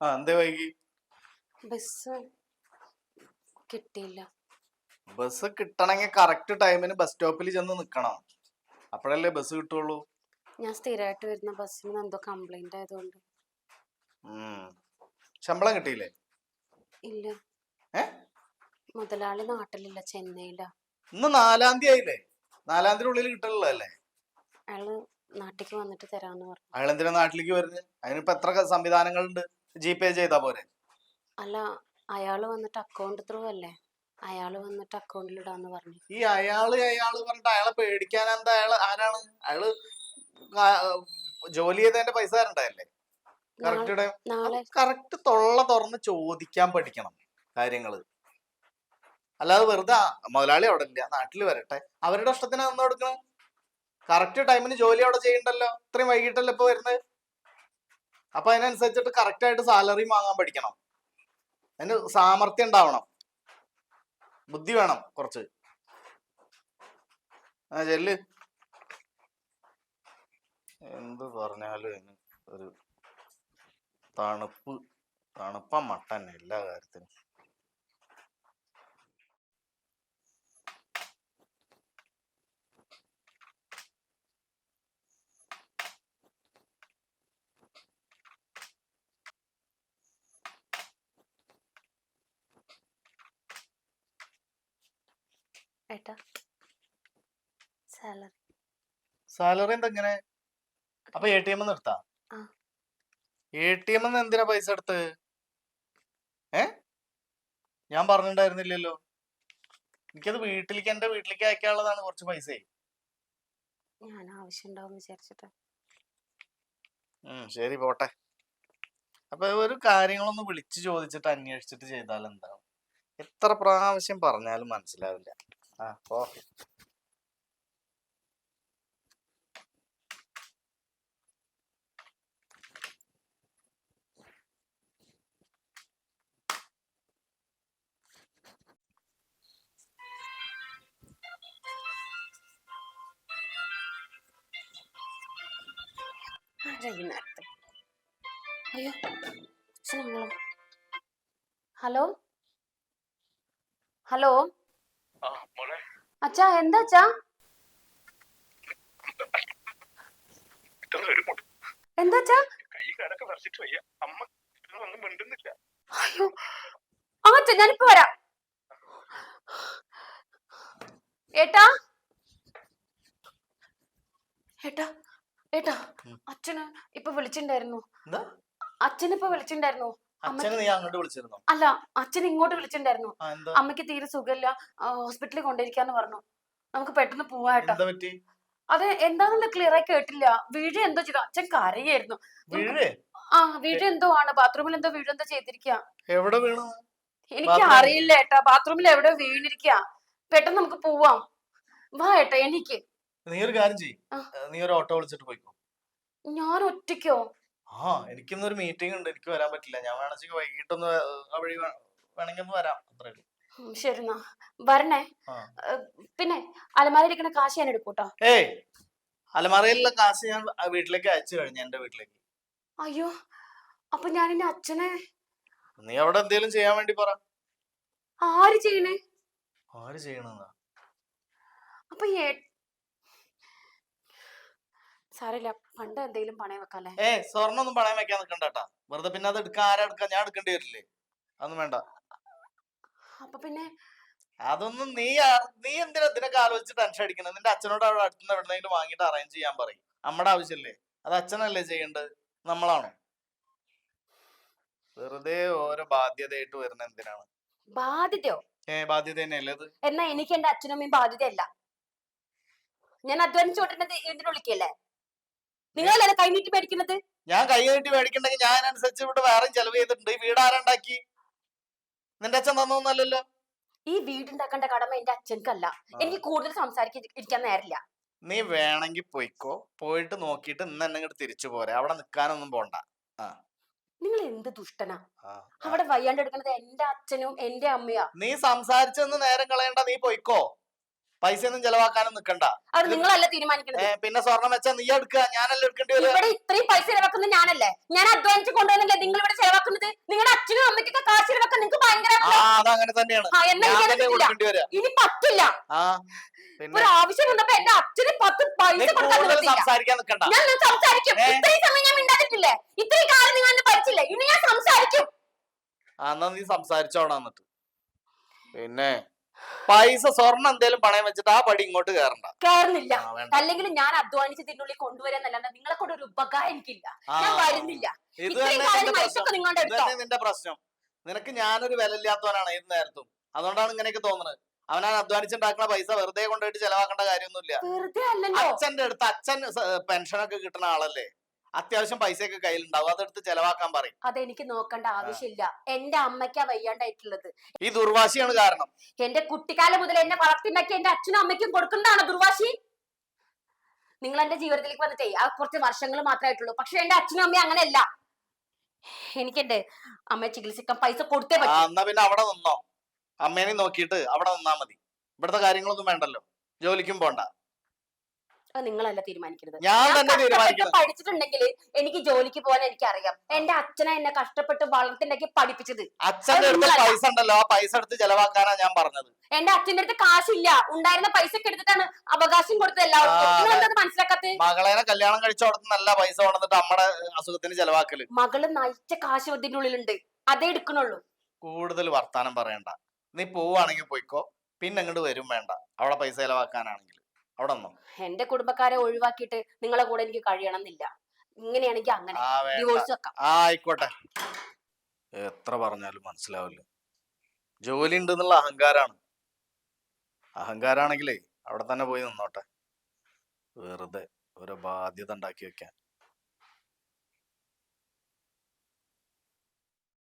എന്തേ വൈകി? ബസ് കിട്ടിയില്ല. ബസ് കിട്ടണമെങ്കിൽ കറക്റ്റ് ടൈമിന് ബസ് സ്റ്റോപ്പിൽ ചെന്ന് നിക്കണം. അപ്പോഴല്ലേ ബസ് കിട്ടുള്ളൂ. ഞാൻ സ്ഥിരമായിട്ട് വരുന്ന ബസ്സിന് എന്തോ കംപ്ലൈന്റ് ആയതുകൊണ്ട്. ശമ്പളം കിട്ടിയില്ലേ? ഇല്ല. മുതലാളി നാട്ടിലില്ല, ചെന്നൈയിലാ. ഇന്ന് 4-ാം തീയതി ആയില്ലേ? 4-ാം തീയതിനുള്ളിൽ കിട്ടുള്ളതല്ലേ? അയാള് നാട്ടിലേക്ക് വന്നിട്ട് തരാന്ന് പറഞ്ഞു. അയാൾ എന്തിനാ നാട്ടിലേക്ക് വരുന്നത്? അതിനിപ്പോ എത്ര സംവിധാനങ്ങളുണ്ട്? GPay ചെയ്താ പോരെ? അല്ല, അയാള് വന്നിട്ട് അക്കൗണ്ട് ത്രൂ അല്ലേ, അയാള് വന്നിട്ട് അക്കൗണ്ടിൽ ഇടാന്ന് പറഞ്ഞു. ഈ അയാള് പറഞ്ഞിട്ട് അയാളെ പേടിക്കാൻ എന്താ? അയാള് ആരാണ്? അയാള് ജോലി ചെയ്തതിന്റെ പൈസ തരണ്ടല്ലേ? കറക്റ്റ് തൊള്ള തുറന്ന് ചോദിക്കാൻ പഠിക്കണം കാര്യങ്ങള്. അല്ലാതെ വെറുതെ മുതലാളി അവിടെ ഇല്ല, നാട്ടിൽ വരട്ടെ, അവരുടെ ഇഷ്ടത്തിന് നിന്ന് കൊടുക്കണം. കറക്റ്റ് ടൈമിന് ജോലി അവിടെ ചെയ്യണ്ടല്ലോ. ഇത്രയും വൈകിട്ടല്ലോ ഇപ്പൊ വരുന്നത്. അപ്പൊ അതിനനുസരിച്ചിട്ട് കറക്റ്റ് ആയിട്ട് സാലറി വാങ്ങാൻ പഠിക്കണം. അതിന് സാമർത്ഥ്യം ഉണ്ടാവണം, ബുദ്ധി വേണം കുറച്ച്. ചെല്ല്. എന്ത് പറഞ്ഞാലും ഒരു തണുപ്പ മട്ടൻ എല്ലാ കാര്യത്തിനും. ഏട്ടാ, സാലറി എന്തെങ്ങനെ? അപ്പൊ ATM നിർത്താ? ATM എന്തിനാ പൈസ എടുത്ത്? ഞാൻ പറഞ്ഞിട്ടുണ്ടായിരുന്നില്ലല്ലോ. എനിക്കത് എന്റെ വീട്ടിലേക്ക് അയക്കാനുള്ളതാണ്, കുറച്ച് പൈസ. ഞാൻ ആവശ്യമുണ്ടാവും വിചാരിച്ചിട്ട്. ശരി, പോട്ടെ. അപ്പൊ ഒരു കാര്യങ്ങളൊന്ന് വിളിച്ചു ചോദിച്ചിട്ട് അന്വേഷിച്ചിട്ട് ചെയ്താൽ എന്താവും? എത്ര പ്രാവശ്യം പറഞ്ഞാലും മനസ്സിലാവില്ല. പോ. ഹലോ ഹലോ, അച്ഛാ, എന്താ അച്ഛാ? എന്താ അച്ഛാ? അയ്യോ, അച്ഛാ, ഞാനിപ്പോ വരാം. ഏട്ടാ ഏട്ടാ ഏട്ടാ, അച്ഛന് ഇപ്പൊ വിളിച്ചിണ്ടായിരുന്നു. അച്ഛനിപ്പൊ വിളിച്ചിണ്ടായിരുന്നു. അല്ല, അച്ഛൻ ഇങ്ങോട്ട് വിളിച്ചിണ്ടായിരുന്നു. അമ്മയ്ക്ക് തീരെ സുഖമില്ല, ഹോസ്പിറ്റലിൽ കൊണ്ടിരിക്കാന്ന് പറഞ്ഞു. നമുക്ക് പെട്ടെന്ന് പോവാട്ടോ. അത് എന്താണെന്ന് ക്ലിയർ ആയി കേട്ടില്ല. വീട് എന്തോ ചെയ്തു. അച്ഛൻ കരയായിരുന്നു. വീട് എന്തോ ആണ്, ബാത്റൂമിൽ എന്തോ വീട് എന്തോ ചെയ്തിരിക്കാ. എനിക്ക് അറിയില്ല ഏട്ടാ, ബാത്റൂമിൽ എവിടെ വീണിരിക്കാ. പെട്ടെന്ന് നമുക്ക് പോവാം, വാ ഏട്ടാ. എനിക്ക് നീ ഒരു കാര്യം ചെയ്യ്, നീ ഒരു ഓട്ടോ വിളിച്ചിട്ട് പോയിക്കോ. ഞാൻ ഒറ്റയ്ക്കോ? എനിക്കിന്നൊരു മീറ്റിംഗ് ഉണ്ട്, എനിക്ക് വരാൻ പറ്റില്ല. ഞാൻ വേണമെങ്കിൽ വൈകിട്ടൊന്ന് വഴി വേണമെങ്കിൽ ഒന്ന് വരാം, അത്രേ ഉള്ളൂ. ശരി, എന്നാ വരണേ. പിന്നെ അലമാരയിരിക്കണ കാശ് ഞാൻ എടുക്കൂട്ടോ. അലമാരയിലുള്ള കാശ് ഞാൻ വീട്ടിലേക്ക് അയച്ചു കഴിഞ്ഞു, എന്റെ വീട്ടിലേക്ക്. അയ്യോ, അപ്പൊ ഞാൻ എന്റെ അച്ഛനെ. നീ അവിടെ എന്തെങ്കിലും ചെയ്യാൻ വേണ്ടി പറ. ആര് ചെയ്യണേ? ആര് ചെയ്യണെന്നാ? അപ്പൊ സാരില്ല, പണ്ട് എന്തെങ്കിലും പണയം വെക്കാല്ലേ? സ്വർണ്ണം ഒന്നും പണയം വെക്കാൻ നിൽക്കണ്ടാ. വെറുതെ പിന്നെ അത് എടുക്കാൻ ആരാ എടുക്കാൻ? ഞാൻ എടുക്കേണ്ടി വരില്ലേ? അതൊന്നും വേണ്ട. അപ്പൊ പിന്നെ അതൊന്നും നീ എന്തിനാ ഇതിനൊക്കെ ആലോചിച്ച് ടെൻഷൻ അടിക്കുന്നത്? നിന്റെ അച്ഛനോട് അവിടെ അടുത്തുനിന്ന് എവിടെയെങ്കിലും വാങ്ങിയിട്ട് അറേഞ്ച് ചെയ്യാൻ പറയും. നമ്മുടെ ആവശ്യമല്ലേ അത്? അച്ഛനല്ലേ ചെയ്യേണ്ടത്, നമ്മളാണോ? വെറുതെ ഓരോ ബാധ്യതയായിട്ട് വരുന്ന എന്തിനാണ്? ബാധ്യതയോ? ബാധ്യത തന്നെയല്ലേ അത്? എന്നാ എനിക്ക് എന്റെ അച്ഛനമ്മയും ബാധ്യതയല്ല. ഞാൻ അധ്വാനിച്ചോട്ടെ എന്തിനു വിളിക്കല്ലേ? നിങ്ങളല്ലേ കൈ നീട്ടി മേടിക്കുന്നത്? ഞാൻ കൈ നീട്ടി മേടിക്കണ്ടെങ്കിൽ ഞാൻ അനുസരിച്ച് ഇവിടെ വേറെ ചെലവ് ചെയ്തിട്ടുണ്ട്. ഈ വീട് ആരുണ്ടാക്കി? നിന്റെ അച്ഛൻ തന്നൊന്നല്ലോ. ഈ വീടുണ്ടാക്കേണ്ട കടമ എന്റെ അച്ഛനക്കല്ല. എനിക്ക് കൂടുതൽ സംസാരിക്കാൻ നേരില്ല. നീ വേണമെങ്കിൽ പോയിക്കോ, പോയിട്ട് നോക്കിയിട്ട് ഇന്ന് തന്നെ ഇങ്ങോട്ട് തിരിച്ചു പോരെ. അവിടെ നിൽക്കാനൊന്നും പോണ്ട. നിങ്ങൾ എന്ത് ദുഷ്ടനാ! അവിടെ വയ്യാണ്ട് എടുക്കണത് എന്റെ അച്ഛനും എന്റെ അമ്മയാ. നീ സംസാരിച്ചൊന്നും നേരം കളയണ്ട, നീ പോയിക്കോ. പൈസ ഒന്നും ചെലവാക്കാനും നിക്കണ്ട. അത് നിങ്ങളല്ല തീരുമാനിക്കുന്നത്. പിന്നെ സ്വർണം വെച്ചാ നീ എടുക്കുക, ഞാനല്ല എടുക്കേണ്ടി വരും. ഇവിടെ ഇത്രയും പൈസ ചെലവാക്കുന്നത് ഞാനല്ലേ? ഞാൻ അധ്വാനിച്ച് കൊണ്ടുവന്നല്ലേ നിങ്ങൾ ഇവിടെ ചെലവാക്കുന്നത്? കൊടുക്കുന്നത്? നിങ്ങളുടെ അച്ഛനും അമ്മയ്ക്കൊക്കെ കാശ് ചിലവാക്കാൻ നിങ്ങൾക്ക് ഭയങ്കര അതങ്ങനെ തന്നെയാണ്. ഇനി പറ്റില്ല. ഒരു ആവശ്യം വന്നപ്പോ എന്റെ അച്ഛന് 10 പൈസ സംസാരിക്കാൻ നിൽക്കണ്ട. ഞാൻ സംസാരിക്കും. ഇത്രയും സമയം ഞാൻ മിണ്ടാതിട്ടില്ലേ? ഇത്രയും കാലം നിങ്ങൾ എന്നെ പഠിച്ചില്ലേ? ഇനി ഞാൻ സംസാരിക്കും. എന്നാ നീ സംസാരിച്ചോടാ. എന്നിട്ട് പിന്നെ പൈസ സ്വർണ്ണം എന്തേലും പണയം വെച്ചിട്ട് ആ പടി ഇങ്ങോട്ട് കേറുന്നില്ല. അല്ലെങ്കിൽ ഞാൻ അധ്വാനിച്ച് ഇതിനുള്ളിൽ കൊണ്ടുവരാന്നല്ലാണ്ട് നിങ്ങളെ കൊണ്ട് ഒരു ഉപകാരം എനിക്കില്ല. ഞാൻ വരുന്നില്ല. ഇത് നിന്റെ പ്രശ്നം. നിനക്ക് ഞാനൊരു വില ഇല്ലാത്തവനാണ് ഏത് നേരത്തും. അതുകൊണ്ടാണ് ഇങ്ങനെയൊക്കെ തോന്നുന്നത്. അവനാ അധ്വാനിച്ചുണ്ടാക്കുന്ന പൈസ വെറുതെ കൊണ്ടുപോയിട്ട് ചെലവാക്കേണ്ട കാര്യമൊന്നുമില്ല. അച്ഛന്റെ അടുത്ത് അച്ഛൻ പെൻഷനൊക്കെ കിട്ടുന്ന ആളല്ലേ, അത്യാവശ്യം പൈസയൊക്കെ കയ്യിലുണ്ടാവും, അതെടുത്ത് ചെലവാക്കാൻ പറയും. അതെനിക്ക് നോക്കേണ്ട ആവശ്യമില്ല. എന്റെ അമ്മയ്ക്കാ വയ്യാണ്ടായിട്ടുള്ളത്. ഈ ദുർവാശിയാണ് കാരണം. എന്റെ കുട്ടിക്കാലം മുതൽ എന്നെ വളർത്തിണ്ടാക്കി എന്റെ അച്ഛനും അമ്മയ്ക്കും കൊടുക്കുന്നതാണോ ദുർവാശി? നിങ്ങൾ എന്റെ ജീവിതത്തിലേക്ക് വന്നിട്ടേ ആ കുറച്ച് വർഷങ്ങൾ മാത്രമായിട്ടുള്ളൂ. പക്ഷെ എന്റെ അച്ഛനും അമ്മയും അങ്ങനെയല്ല. എനിക്ക് എന്റെ അമ്മയെ ചികിത്സിക്കാൻ പൈസ കൊടുത്തേ പറ്റും. എന്നാ പിന്നെ അവിടെ നിന്നോ, അമ്മേനെ നോക്കിയിട്ട് അവിടെ നിന്നാ മതി. ഇവിടുത്തെ കാര്യങ്ങളൊന്നും വേണ്ടല്ലോ, ജോലിക്കും പോണ്ട. നിങ്ങളല്ല തീരുമാനിക്കരുത്. ഞാൻ തന്നെ തീരുമാനിക്കണം. പഠിച്ചിട്ടുണ്ടെങ്കിൽ എനിക്ക് ജോലിക്ക് പോകാൻ എനിക്കറിയാം. എന്റെ അച്ഛനെ എന്നെ കഷ്ടപ്പെട്ട് വളർത്തിണ്ടാക്കി പഠിപ്പിച്ചത്. അച്ഛന്റെ അടുത്ത് പൈസ ഉണ്ടല്ലോ, ആ പൈസ എടുത്ത് ചെലവാക്കാനാ ഞാൻ പറഞ്ഞത്. എന്റെ അച്ഛന്റെ അടുത്ത് കാശില്ല. ഉണ്ടായിരുന്ന പൈസ ഒക്കെ എടുത്തിട്ടാണ് അവകാശം കൊടുത്തത് എല്ലാവർക്കും. നിങ്ങൾ മനസ്സിലാക്കാത്ത? മകളെ കല്യാണം കഴിച്ചോടത്ത് നല്ല പൈസ കൊണ്ടിട്ട് അമ്മയുടെ അസുഖത്തിന് ചെലവാക്കല്. മകള് നയിച്ച കാശ് ഇതിന്റെ ഉള്ളിലുണ്ട്, അതേ എടുക്കണുള്ളൂ. കൂടുതൽ വർത്താനം പറയണ്ട. നീ പോവാണെങ്കിൽ പോയിക്കോ, പിന്നെ അങ്ങോട്ട് വരും വേണ്ട. അവിടെ പൈസ ചെലവാക്കാനാണെങ്കിൽ അവിടെ ഒന്നോ. എന്റെ കുടുംബക്കാരെ ഒഴിവാക്കിയിട്ട് നിങ്ങളെ കൂടെ എനിക്ക് കഴിയണം എന്നില്ല. ഇങ്ങനെയാണെങ്കിൽ അങ്ങനെ ഡിവോഴ്സ് വെക്കാം. ആയിക്കോട്ടെ. എത്ര പറഞ്ഞാലും മനസ്സിലാവില്ല. ജോലി ഉണ്ട് എന്നുള്ള അഹങ്കാരാണ്. അഹങ്കാരാണെങ്കിലേ അവിടെ തന്നെ പോയി നിന്നോട്ടെ. വെറുതെ ഒരു ബാധ്യത ഉണ്ടാക്കി വെക്കാൻ.